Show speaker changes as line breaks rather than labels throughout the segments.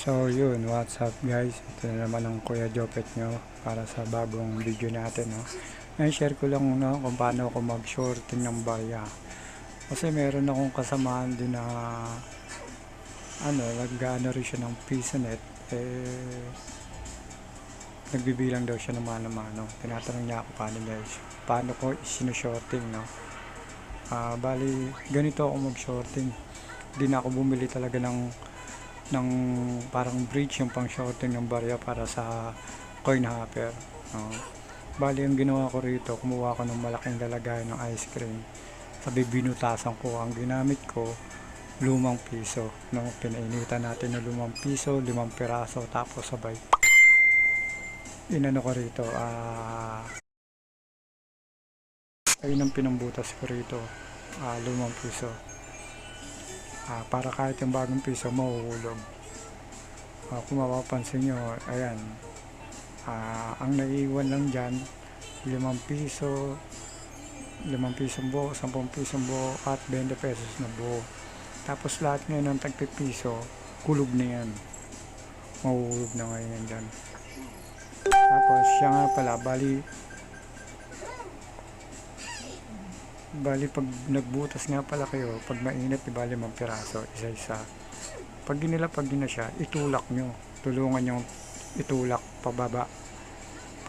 So yun, what's up guys? Ito na naman ang Kuya Jopet nyo para sa bagong video natin. No? Ngayon share ko lang kung paano ako mag-shorting ng barya. Kasi meron akong kasamaan din na nag-ano rin siya ng PisoNet. Nagbibilang daw siya ng mano-mano. Tinatanong niya ako paano ko sinishorting. No? Bali, ganito ako mag-shorting. Hindi na ako bumili talaga ng parang bridge yung pang shorting ng barya para sa coin hopper. Bali ang ginawa ko rito, kumuha ko ng malaking lalagayan ng ice cream, sabi binutasan ko. Ang ginamit ko lumang piso, pinainitan natin ng lumang piso, 5 piraso, tapos sabay inano ko rito, ayun ang pinambutas ko rito, 5 piso. Para kahit yung bagong piso mahuhulog. Kung mapapansin nyo, ayan, ang naiiwan lang dyan 5 piso, 5 pisong buo, 10 pisong buo, at 20 pesos na buo. Tapos lahat ngayon ng tagpipiso, kulog na yan, mahuhulog na ngayon yan dyan. Tapos siya nga pala, bali pag nagbutas nga pala kayo, pag mainit, bali 5 piraso, isa-isa. Pag ginilapag nyo na siya, itulak nyo, tulungan nyo itulak pababa.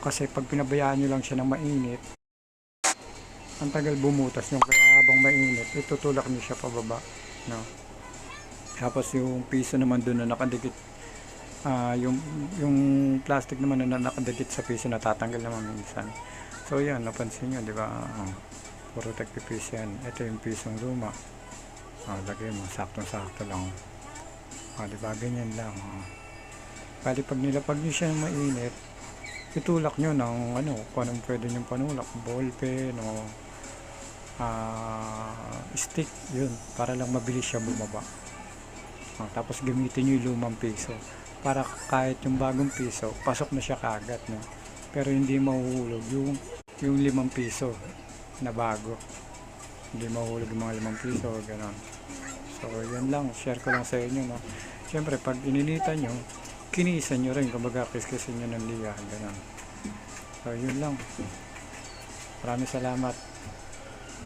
Kasi pag pinabayaan nyo lang siya ng mainit, ang tagal bumutas nyo, kaya habang mainit, itutulak nyo siya pababa, no? Tapos yung piso naman doon na nakadikit, yung plastic naman na nakadikit sa piso, natatanggal naman minsan. So yan, napansin nyo, di ba? Puro tagpipis yan. Ito yung pisong luma. Lagay mo, saktong-sakto lang. Diba, ganyan lang. Bali pag nilapag nyo siya ng mainit, itulak nyo ng kung anong pwede nyo panulak, ballpen o stick, yun, para lang mabilis siya bumaba. Tapos gamitin nyo yung lumang piso para kahit yung bagong piso pasok na siya kagad, no? Pero hindi mahuhulog yung 5 piso na bago, hindi mahulog yung mga 5 piso, gano'n. So yan lang, share ko lang sa inyo, no? Siyempre pag ininitan nyo, kinisan nyo rin, kumbaga kiskisin nyo ng liya, gano'n. So yun lang, maraming salamat.